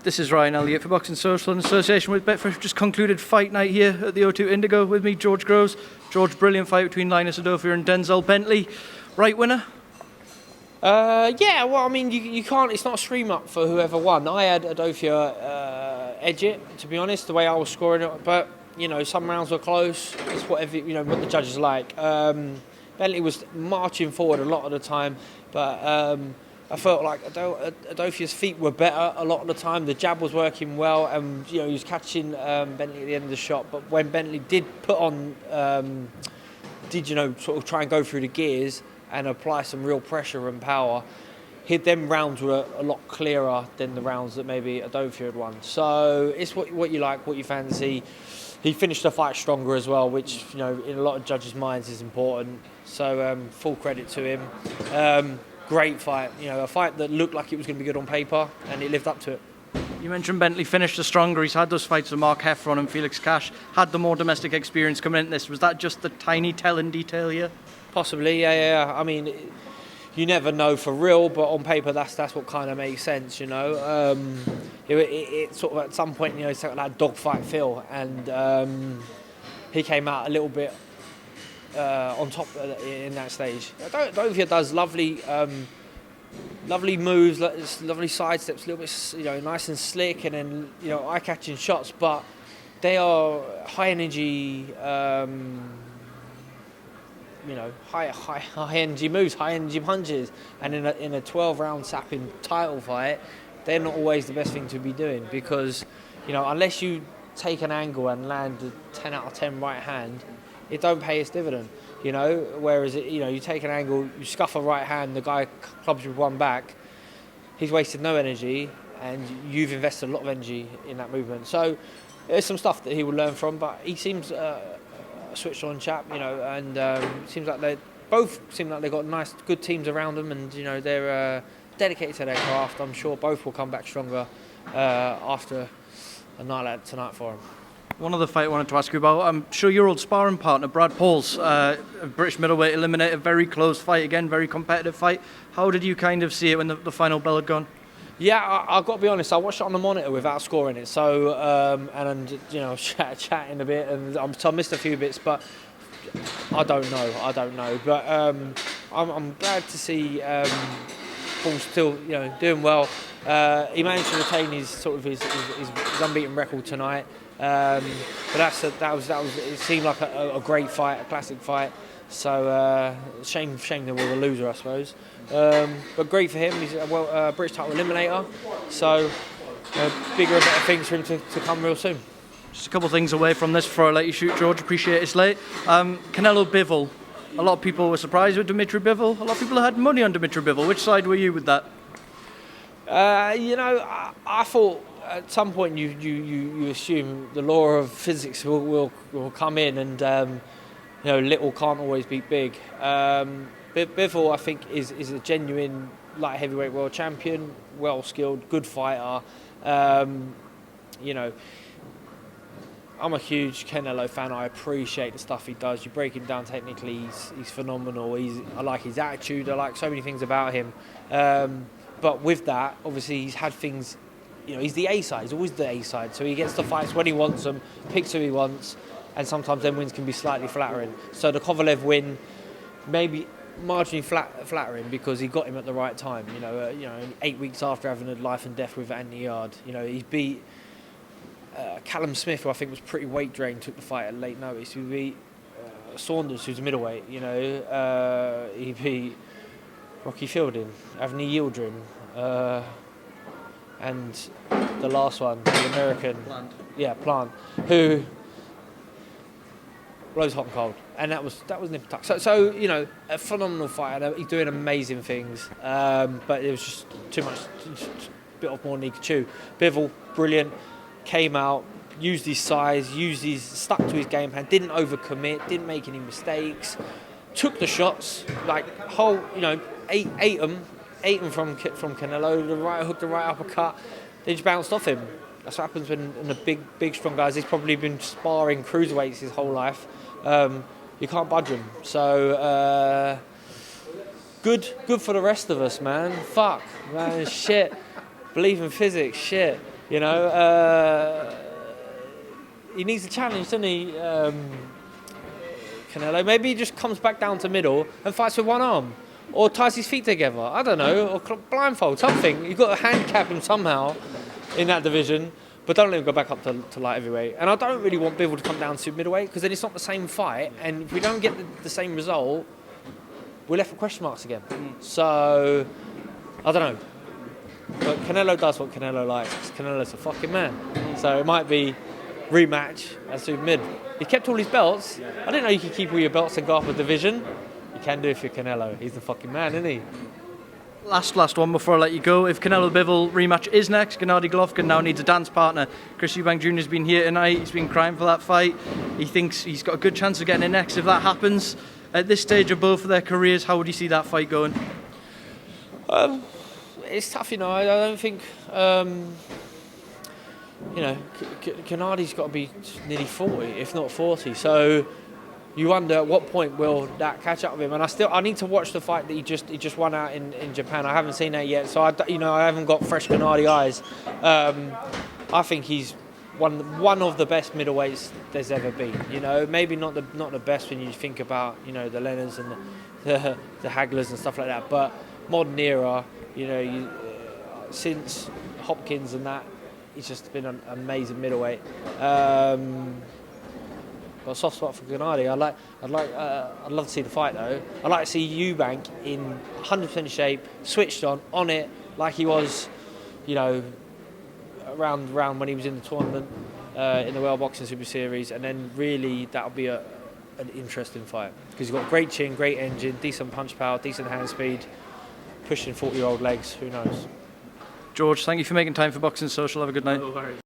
This is Ryan Elliott for Boxing Social in association with Betfair. Just concluded fight night here at the O2 Indigo with me, George Groves. George, brilliant fight between Linus Udofia and Denzel Bentley. Right winner? Yeah, well, I mean, you can't, it's not a stream up for whoever won. I had Udofia edge it, to be honest, the way I was scoring it. But, you know, some rounds were close. It's whatever, you know, what the judges like. Bentley was marching forward a lot of the time, but I felt like Udofia's feet were better a lot of the time. The jab was working well, and you know he was catching Bentley at the end of the shot. But when Bentley did put on, sort of try and go through the gears and apply some real pressure and power, them rounds were a lot clearer than the rounds that maybe Udofia had won. So it's what you like, what you fancy. He finished the fight stronger as well, which you know in a lot of judges' minds is important. So full credit to him. Great fight, you know, a fight that looked like it was going to be good on paper, and it lived up to it. You mentioned Bentley finished the stronger. He's had those fights with Mark Heffron and Felix Cash, had the more domestic experience coming into this. Was that just the tiny telling detail here? Possibly, yeah. I mean, you never know for real, but on paper, that's what kind of makes sense, you know. It sort of at some point, you know, it's like that dogfight feel, and he came out a little bit on top in that stage. Udofia does lovely moves, lovely side steps, a little bit, you know, nice and slick, and then you know eye-catching shots. But they are high energy, high energy moves, high energy punches. And in a 12-round sapping title fight, they're not always the best thing to be doing because you know unless you take an angle and land a 10 out of 10 right hand, it don't pay its dividend, you know. Whereas you take an angle, you scuff a right hand, the guy clubs you with one back, he's wasted no energy, and you've invested a lot of energy in that movement. So there's some stuff that he will learn from, but he seems a switched on chap, you know, and seems like they've got nice, good teams around them, and you know they're dedicated to their craft. I'm sure both will come back stronger after a night like tonight for them. One other fight I wanted to ask you about, I'm sure your old sparring partner, Brad Pauls, a British middleweight eliminator, very close fight again, very competitive fight. How did you kind of see it when the final bell had gone? Yeah, I've got to be honest, I watched it on the monitor without scoring it, so, and you know, chatting a bit, and so I missed a few bits, but I don't know. But I'm glad to see Paul's still, you know, doing well. He managed to retain his unbeaten record tonight. But that was it seemed like a great fight, a classic fight. So shame that we're the loser, I suppose. But great for him. He's a British title eliminator. So bigger and better things for him to come real soon. Just a couple of things away from this before I let you shoot, George. Appreciate it's late. Canelo-Bivol. A lot of people were surprised with Dimitri Bivol. A lot of people had money on Dimitri Bivol. Which side were you with that? I thought at some point you assume the law of physics will come in, and little can't always beat big. Bivol, I think, is a genuine light heavyweight world champion, well skilled, good fighter. I'm a huge Canelo fan. I appreciate the stuff he does. You break him down technically, he's phenomenal. I like his attitude. I like so many things about him. But with that, obviously, he's had things. You know, he's the A side. He's always the A side. So he gets the fights when he wants them, picks who he wants, and sometimes them wins can be slightly flattering. So the Kovalev win, maybe marginally flattering because he got him at the right time. 8 weeks after having a life and death with Anthony Yard. He beat Callum Smith, who I think was pretty weight drained, took the fight at late notice. He beat Saunders, who's middleweight. He beat Rocky Fielding, Avni Yildirim, and the last one, the American, Plant, who blows hot and cold, and that was nip and tuck. So a phenomenal fighter. He's doing amazing things, but it was just too much, bit off more than he could chew. Bivol, brilliant, came out, used his size, stuck to his game plan, didn't overcommit, didn't make any mistakes, took the shots, ate them from Canelo, the right hook, the right uppercut. They just bounced off him. That's what happens when the big strong guys. He's probably been sparring cruiserweights his whole life. You can't budge him. So good for the rest of us, man. Fuck, man, shit. Believe in physics, shit. You know, he needs a challenge, doesn't he? Canelo. Maybe he just comes back down to middle and fights with one arm, or ties his feet together. I don't know, or blindfold something. You've got to handicap him somehow in that division. But don't let him go back up to light heavyweight. And I don't really want Bivol to come down to middleweight, because then it's not the same fight. And if we don't get the same result, we're left with question marks again. So, I don't know. But Canelo does what Canelo likes. Canelo's a fucking man. So it might be rematch at super mid. He kept all his belts. I didn't know you could keep all your belts and go up a division. You can do if you're Canelo. He's the fucking man, isn't he? Last one before I let you go. If Canelo-Bivol rematch is next, Gennady Golovkin now needs a dance partner. Chris Eubank Jr. has been here tonight. He's been crying for that fight. He thinks he's got a good chance of getting it next if that happens. At this stage of both of their careers, how would you see that fight going? It's tough, you know. I don't think... you know, Gennady's got to be nearly 40, if not 40. So you wonder at what point will that catch up with him. And I need to watch the fight that he just won out in Japan. I haven't seen that yet, so I haven't got fresh Gennady eyes. I think he's one of the best middleweights there's ever been. You know, maybe not the best when you think about, you know, the Lenners and the Haglers and stuff like that. But modern era, you know, since Hopkins and that. He's just been an amazing middleweight. Got a soft spot for Gennady. I'd love to see the fight though. I'd like to see Eubank in 100% shape, switched on it, like he was, you know, around when he was in the tournament in the World Boxing Super Series, and then really that'll be an interesting fight because he's got great chin, great engine, decent punch power, decent hand speed, pushing 40-year-old legs. Who knows? George, thank you for making time for Boxing Social. Have a good night. No worries.